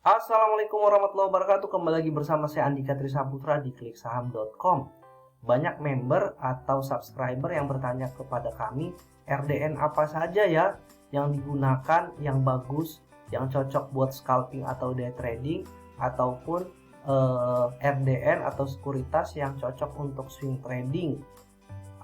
Assalamualaikum warahmatullahi wabarakatuh. Kembali lagi bersama saya Andika Trisaputra di kliksaham.com. Banyak member atau subscriber yang bertanya kepada kami, RDN apa saja ya yang digunakan, yang bagus, yang cocok buat scalping atau day trading, ataupun RDN atau sekuritas yang cocok untuk swing trading.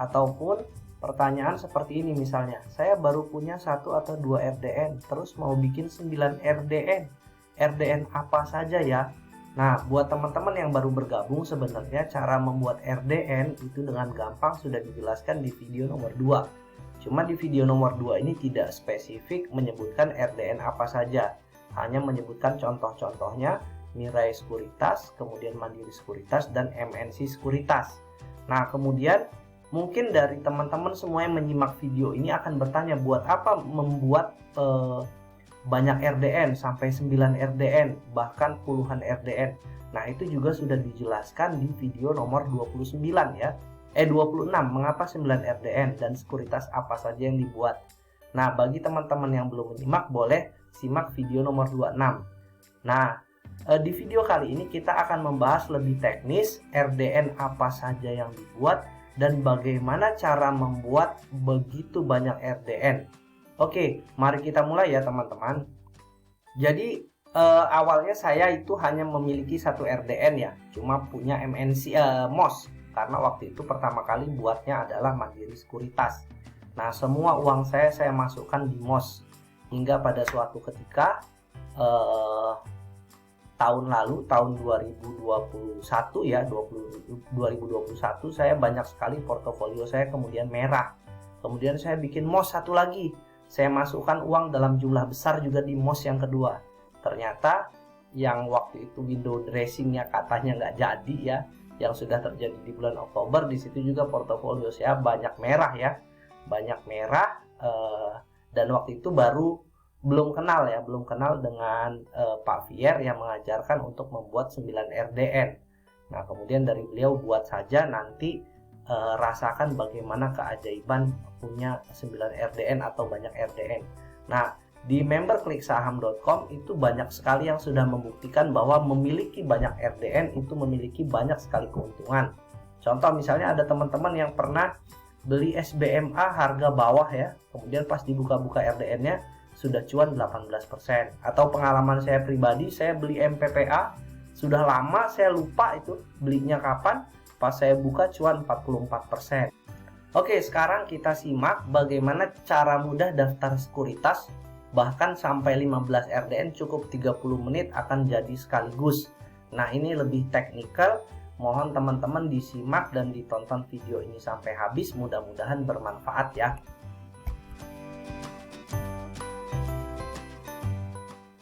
Ataupun pertanyaan seperti ini misalnya, saya baru punya 1 atau 2 RDN, terus mau bikin 9 RDN. RDN apa saja ya? Nah, buat teman-teman yang baru bergabung, sebenarnya cara membuat RDN itu dengan gampang sudah dijelaskan di video nomor 2. Cuma di video nomor 2 ini tidak spesifik menyebutkan RDN apa saja. Hanya menyebutkan contoh-contohnya, Mirai Sekuritas, kemudian Mandiri Sekuritas, dan MNC Sekuritas. Nah, kemudian mungkin dari teman-teman semua yang menyimak video ini akan bertanya, buat apa membuat banyak RDN sampai 9 RDN, bahkan puluhan RDN. Nah, itu juga sudah dijelaskan di video nomor 29 ya. 26, mengapa 9 RDN dan sekuritas apa saja yang dibuat. Nah, bagi teman-teman yang belum menyimak, boleh simak video nomor 26. Nah, di video kali ini kita akan membahas lebih teknis RDN apa saja yang dibuat dan bagaimana cara membuat begitu banyak RDN. Oke, mari kita mulai ya teman-teman. Jadi awalnya saya itu hanya memiliki 1 RDN ya, cuma punya MNC MOS, karena waktu itu pertama kali buatnya adalah Mandiri Sekuritas. Nah, semua uang saya masukkan di MOS, hingga pada suatu ketika tahun lalu, tahun 2021 ya, 2021 saya banyak sekali portofolio saya kemudian merah. Kemudian saya bikin MOS 1 lagi. Saya masukkan uang dalam jumlah besar juga di MOS yang kedua. Ternyata yang waktu itu window dressingnya katanya nggak jadi ya, yang sudah terjadi di bulan Oktober. Di situ juga portofolio saya banyak merah ya, banyak merah. Dan waktu itu belum kenal dengan Pak Fier yang mengajarkan untuk membuat 9 RDN. Nah, kemudian dari beliau, buat saja nanti rasakan bagaimana keajaiban punya 9 RDN atau banyak RDN. Nah, di member kliksaham.com itu banyak sekali yang sudah membuktikan bahwa memiliki banyak RDN itu memiliki banyak sekali keuntungan. Contoh misalnya ada teman-teman yang pernah beli SBMA harga bawah ya, kemudian pas dibuka-buka RDN-nya sudah cuan 18%. Atau pengalaman saya pribadi, saya beli MPPA sudah lama, saya lupa itu belinya kapan, pas saya buka cuan 44%. Oke, sekarang kita simak bagaimana cara mudah daftar sekuritas, bahkan sampai 15 RDN cukup 30 menit akan jadi sekaligus. Nah, ini lebih teknikal, mohon teman-teman disimak dan ditonton video ini sampai habis, mudah-mudahan bermanfaat ya.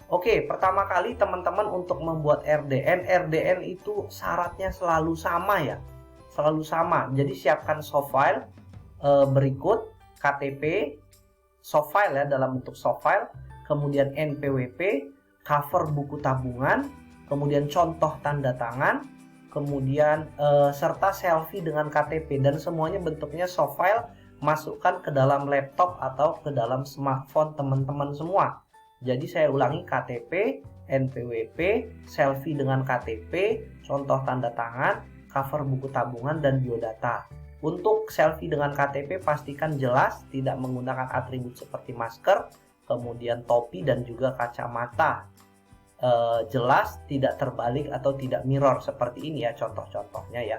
Oke, pertama kali teman-teman untuk membuat RDN itu syaratnya selalu sama ya. Selalu sama. Jadi siapkan soft file berikut KTP, soft file ya, dalam bentuk soft file, kemudian NPWP, cover buku tabungan, kemudian contoh tanda tangan, kemudian serta selfie dengan KTP, dan semuanya bentuknya soft file, masukkan ke dalam laptop atau ke dalam smartphone teman-teman semua. Jadi saya ulangi, KTP, NPWP, selfie dengan KTP, contoh tanda tangan, cover buku tabungan, dan biodata. Untuk selfie dengan KTP pastikan jelas, tidak menggunakan atribut seperti masker, kemudian topi dan juga kacamata. Jelas, tidak terbalik atau tidak mirror seperti ini ya, contoh-contohnya ya.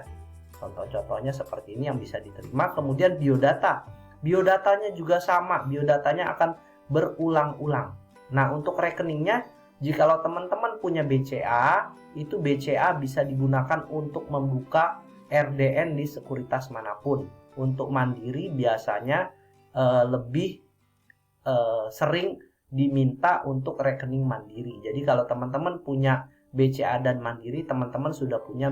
Contoh-contohnya seperti ini yang bisa diterima. Kemudian biodata. Biodatanya juga sama, biodatanya akan berulang-ulang. Nah, untuk rekeningnya, jikalau teman-teman punya BCA, itu BCA bisa digunakan untuk membuka RDN di sekuritas manapun. Untuk Mandiri biasanya lebih sering diminta untuk rekening Mandiri. Jadi kalau teman-teman punya BCA dan Mandiri, teman-teman sudah punya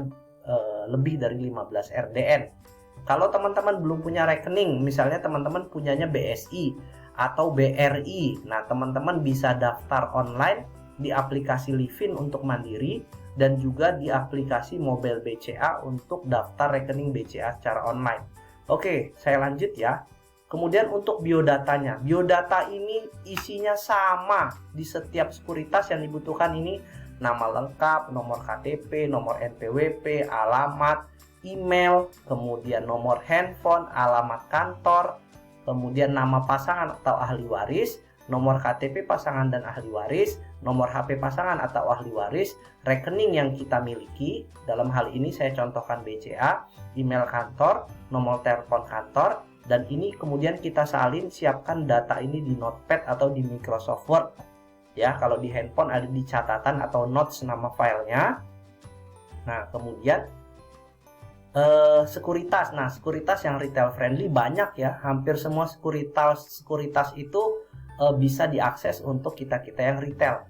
lebih dari 15 RDN. Kalau teman-teman belum punya rekening, misalnya teman-teman punyanya BSI atau BRI, nah teman-teman bisa daftar online di aplikasi Livin untuk Mandiri dan juga di aplikasi Mobile BCA untuk daftar rekening BCA secara online. Oke, saya lanjut ya. Kemudian untuk biodatanya, biodata ini isinya sama di setiap sekuritas yang dibutuhkan ini nama lengkap, nomor KTP, nomor NPWP, alamat, email, kemudian nomor handphone, alamat kantor, kemudian nama pasangan atau ahli waris, nomor KTP pasangan dan ahli waris, nomor HP pasangan atau ahli waris, rekening yang kita miliki, dalam hal ini saya contohkan BCA, email kantor, nomor telepon kantor, dan ini kemudian kita salin, siapkan data ini di Notepad atau di Microsoft Word. Ya, kalau di handphone ada di catatan atau notes nama filenya. Nah, kemudian sekuritas. Nah, sekuritas yang retail friendly banyak ya. Hampir semua sekuritas itu bisa diakses untuk kita-kita yang retail.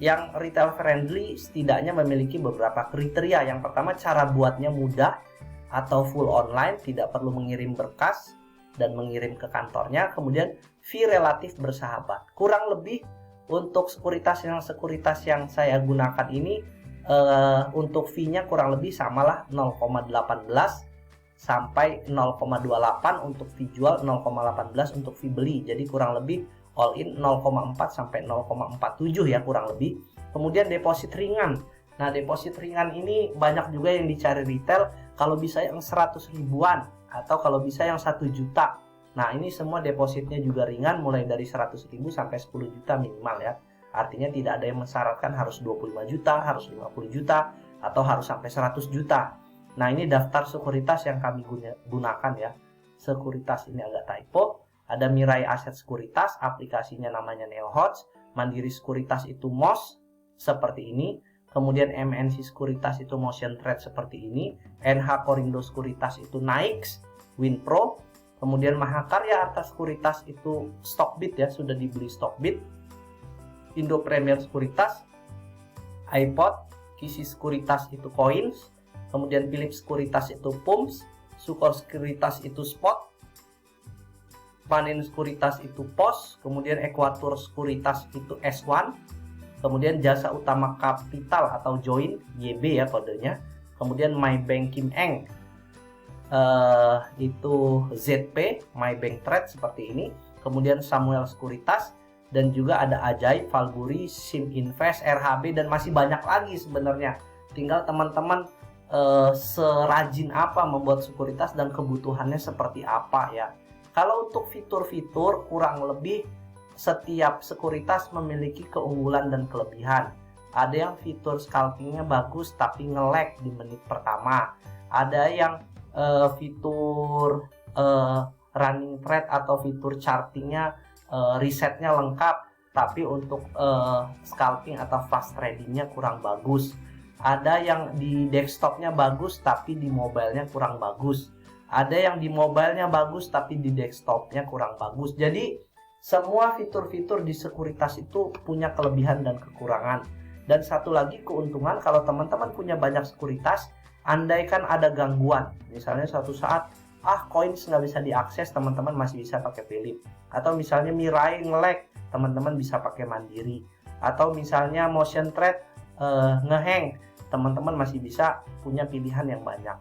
Yang retail friendly setidaknya memiliki beberapa kriteria. Yang pertama, cara buatnya mudah atau full online, tidak perlu mengirim berkas dan mengirim ke kantornya. Kemudian fee relatif bersahabat. Kurang lebih untuk sekuritas yang saya gunakan ini untuk fee-nya kurang lebih samalah 0,18 sampai 0,28 untuk fee jual, 0,18 untuk fee beli. Jadi kurang lebih all in 0,4 sampai 0,47 ya kurang lebih. Kemudian deposit ringan. Nah, deposit ringan ini banyak juga yang dicari retail, kalau bisa yang 100 ribuan atau kalau bisa yang 1 juta. Nah, ini semua depositnya juga ringan, mulai dari 100 ribu sampai 10 juta minimal ya. Artinya tidak ada yang mensyaratkan harus 25 juta, harus 50 juta, atau harus sampai 100 juta. Nah, ini daftar sekuritas yang kami gunakan ya. Sekuritas ini agak typo. Ada Mirai Aset Sekuritas, aplikasinya namanya NeoHodge. Mandiri Sekuritas itu MOS, seperti ini. Kemudian MNC Sekuritas itu Motion Trade seperti ini. NH Korindo Sekuritas itu Naix, Winpro. Kemudian Mahakarya Arta Sekuritas itu Stockbit ya, sudah dibeli Stockbit. Indo Premier Sekuritas, iPod. Kisi Sekuritas itu Coins. Kemudian Philips Sekuritas itu Pumps. Sukor Sekuritas itu Spot. Panin Sekuritas itu POS. Kemudian Equator Sekuritas itu S1. Kemudian Jasa Utama Kapital atau Join, YB ya kodenya. Kemudian My Bank Kim Eng, itu ZP, My Bank Trade seperti ini. Kemudian Samuel Sekuritas, dan juga ada Ajaib, Valburi, Sim Invest, RHB, dan masih banyak lagi sebenarnya. Tinggal teman-teman serajin apa membuat sekuritas dan kebutuhannya seperti apa ya. Kalau untuk fitur-fitur kurang lebih setiap sekuritas memiliki keunggulan dan kelebihan. Ada yang fitur scalpingnya bagus tapi nge-lag di menit pertama. Ada yang fitur running trade atau fitur chartingnya resetnya lengkap, tapi untuk scalping atau fast tradingnya kurang bagus. Ada yang di desktopnya bagus tapi di mobilenya kurang bagus. Ada yang di mobilenya bagus tapi di desktopnya kurang bagus. Jadi semua fitur-fitur di sekuritas itu punya kelebihan dan kekurangan. Dan satu lagi keuntungan, kalau teman-teman punya banyak sekuritas, andaikan ada gangguan, misalnya suatu saat coins nggak bisa diakses, teman-teman masih bisa pakai Philips. Atau misalnya Mirai nge-lag, teman-teman bisa pakai Mandiri. Atau misalnya Motion Trade ngehang, teman-teman masih bisa punya pilihan yang banyak.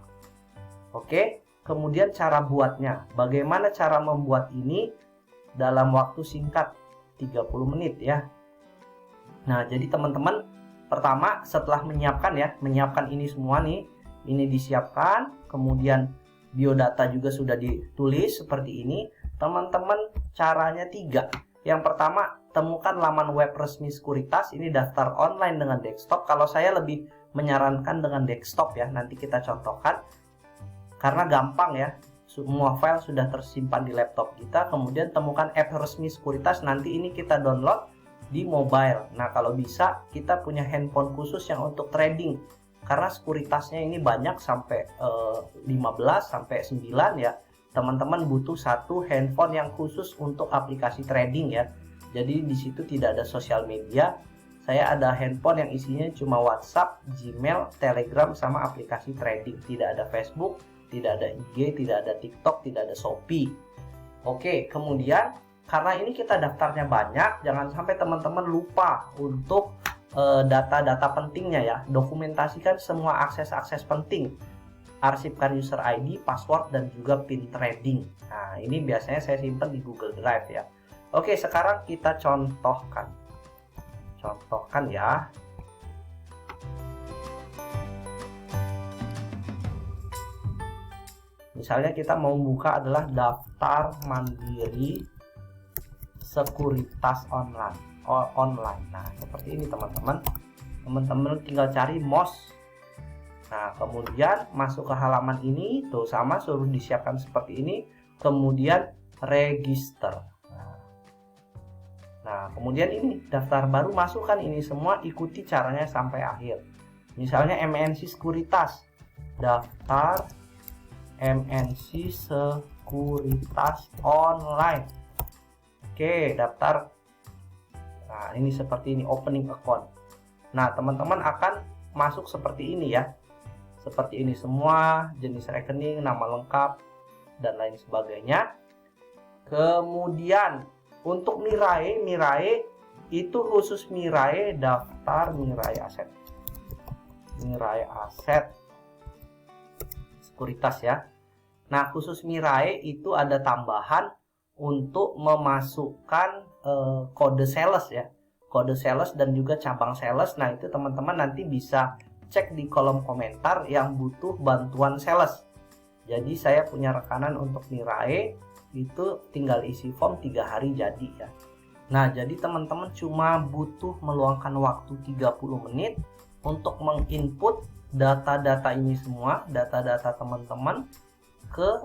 Oke, kemudian cara buatnya. Bagaimana cara membuat ini? Dalam waktu singkat 30 menit ya. Nah, jadi teman-teman pertama setelah menyiapkan ini semua nih, ini disiapkan, kemudian biodata juga sudah ditulis seperti ini. Teman-teman caranya 3. Yang pertama, temukan laman web resmi sekuritas, ini daftar online dengan desktop. Kalau saya lebih menyarankan dengan desktop ya, nanti kita contohkan. Karena gampang ya. Semua file sudah tersimpan di laptop kita. Kemudian temukan app resmi sekuritas, nanti ini kita download di mobile. Nah, kalau bisa kita punya handphone khusus yang untuk trading, karena sekuritasnya ini banyak sampai 15 sampai 9 ya. Teman-teman butuh satu handphone yang khusus untuk aplikasi trading ya. Jadi di situ tidak ada sosial media. Saya ada handphone yang isinya cuma WhatsApp, Gmail, Telegram, sama aplikasi trading. Tidak ada Facebook, tidak ada IG, tidak ada TikTok, tidak ada Shopee. Oke, kemudian karena ini kita daftarnya banyak, jangan sampai teman-teman lupa untuk data-data pentingnya ya. Dokumentasikan semua akses-akses penting. Arsipkan user ID, password, dan juga PIN trading. Nah, ini biasanya saya simpan di Google Drive ya. Oke, sekarang kita contohkan. Contohkan ya. Misalnya kita mau buka adalah daftar mandiri sekuritas online. Nah, seperti ini teman-teman. Teman-teman tinggal cari MOS. Nah, kemudian masuk ke halaman ini, tuh sama suruh disiapkan seperti ini, kemudian register. Nah, kemudian ini daftar baru, masukkan ini semua, ikuti caranya sampai akhir. Misalnya MNC Sekuritas, daftar MNC Sekuritas online. Oke, daftar. Nah, ini seperti ini, opening account. Nah, teman-teman akan masuk seperti ini ya. Seperti ini semua, jenis rekening, nama lengkap, dan lain sebagainya. Kemudian untuk Mirai itu khusus Mirai, daftar Mirai aset. Mirai aset sekuritas ya. Nah, khusus Mirai itu ada tambahan untuk memasukkan kode sales ya. Kode sales dan juga cabang sales. Nah, itu teman-teman nanti bisa cek di kolom komentar yang butuh bantuan sales. Jadi saya punya rekanan untuk Mirai, itu tinggal isi form 3 hari jadi ya. Nah, jadi teman-teman cuma butuh meluangkan waktu 30 menit untuk menginput data-data ini semua, data-data teman-teman ke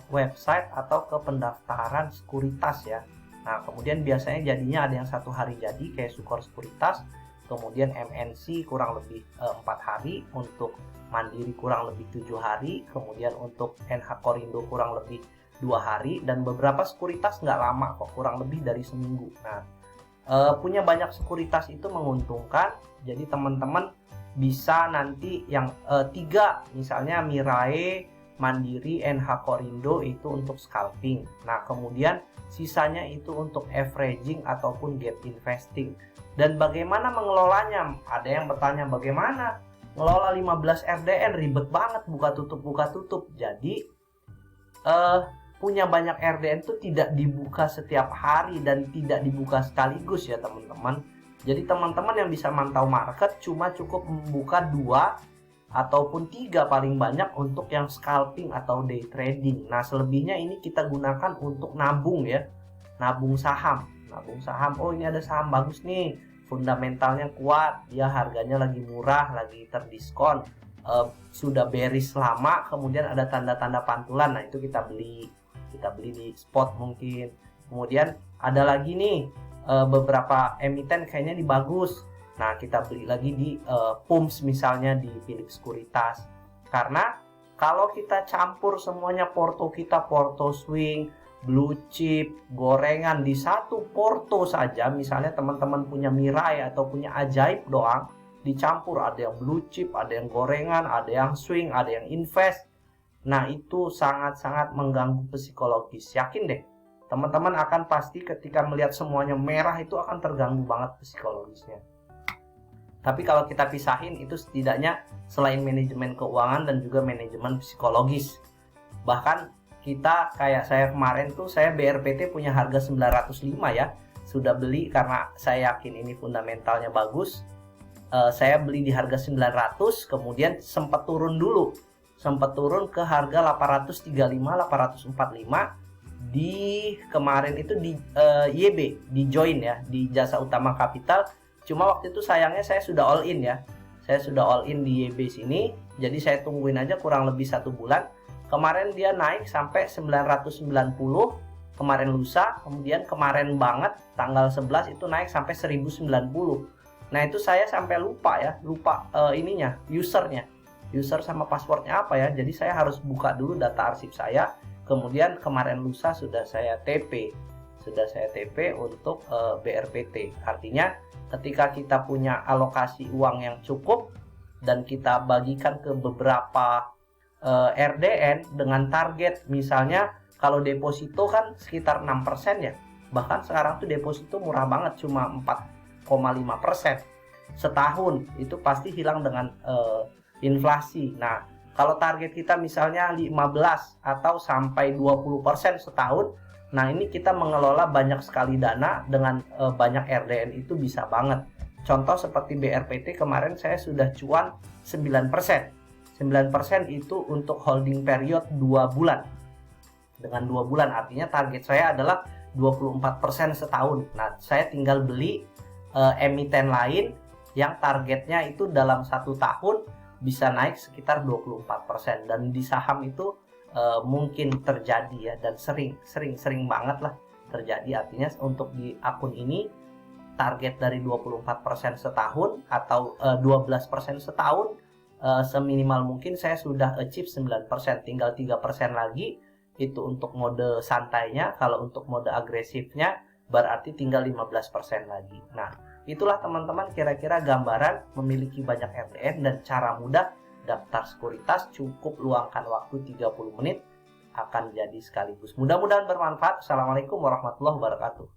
website atau ke pendaftaran sekuritas ya. Nah, kemudian biasanya jadinya ada yang 1 hari jadi kayak Sukor Sekuritas, kemudian MNC kurang lebih 4 hari, untuk Mandiri kurang lebih 7 hari, kemudian untuk NH Korindo kurang lebih 2 hari, dan beberapa sekuritas nggak lama kok, kurang lebih dari seminggu. Nah, punya banyak sekuritas itu menguntungkan, jadi teman-teman bisa nanti yang 3, misalnya Mirai, Mandiri, NH Korindo itu untuk scalping. Nah, kemudian sisanya itu untuk averaging ataupun gap investing. Dan bagaimana mengelolanya? Ada yang bertanya bagaimana ngelola 15 RDN, ribet banget, buka tutup. Jadi punya banyak RDN itu tidak dibuka setiap hari dan tidak dibuka sekaligus ya teman-teman. Jadi teman-teman yang bisa mantau market cuma cukup membuka 2 ataupun 3 paling banyak untuk yang scalping atau day trading. Nah, selebihnya ini kita gunakan untuk nabung ya. Nabung saham. Oh, ini ada saham bagus nih, fundamentalnya kuat, dia harganya lagi murah, lagi terdiskon, sudah bearish lama, kemudian ada tanda-tanda pantulan. Nah, itu kita beli di spot mungkin. Kemudian ada lagi nih beberapa emiten kayaknya ini bagus. Nah, kita beli lagi di Pumps misalnya, di Philip Sekuritas. Karena kalau kita campur semuanya, porto kita, porto swing, blue chip, gorengan di satu porto saja, misalnya teman-teman punya Mirai atau punya Ajaib doang, dicampur, ada yang blue chip, ada yang gorengan, ada yang swing, ada yang invest. Nah, itu sangat-sangat mengganggu psikologis. Yakin deh, teman-teman akan pasti ketika melihat semuanya merah itu akan terganggu banget psikologisnya. Tapi kalau kita pisahin, itu setidaknya selain manajemen keuangan dan juga manajemen psikologis. Bahkan kita, kayak saya kemarin tuh, saya BRPT punya harga 905 ya. Sudah beli karena saya yakin ini fundamentalnya bagus. Saya beli di harga 900, kemudian sempat turun dulu. Sempat turun ke harga 835, 845. Di kemarin itu di YB, di join ya, di Jasa Utama Capital. Cuma waktu itu sayangnya saya sudah all in ya. Saya sudah all in di YB sini. Jadi saya tungguin aja kurang lebih 1 bulan. Kemarin dia naik sampai 990 kemarin lusa, kemudian kemarin banget tanggal 11 itu naik sampai 1090. Nah, itu saya sampai lupa ininya, user sama passwordnya apa ya. Jadi saya harus buka dulu data arsip saya, kemudian kemarin lusa sudah saya TP untuk BRPT. Artinya ketika kita punya alokasi uang yang cukup dan kita bagikan ke beberapa RDN dengan target, misalnya kalau deposito kan sekitar 6% ya, bahkan sekarang tuh deposito murah banget, cuma 4,5% setahun, itu pasti hilang dengan inflasi. Nah, kalau target kita misalnya 15 atau sampai 20% setahun, nah ini kita mengelola banyak sekali dana dengan banyak RDN, itu bisa banget. Contoh seperti BRPT kemarin saya sudah cuan 9%. 9% itu untuk holding period 2 bulan. Dengan 2 bulan artinya target saya adalah 24% setahun. Nah, saya tinggal beli emiten lain yang targetnya itu dalam 1 tahun bisa naik sekitar 24%. Dan di saham itu mungkin terjadi ya, dan sering banget lah terjadi. Artinya untuk di akun ini target dari 24% setahun atau 12% setahun, seminimal mungkin saya sudah achieve 9%, tinggal 3% lagi itu untuk mode santainya. Kalau untuk mode agresifnya berarti tinggal 15% lagi. Nah, itulah teman-teman kira-kira gambaran memiliki banyak RDN dan cara mudah daftar sekuritas. Cukup luangkan waktu 30 menit akan jadi sekaligus. Mudah-mudahan bermanfaat. Assalamualaikum warahmatullahi wabarakatuh.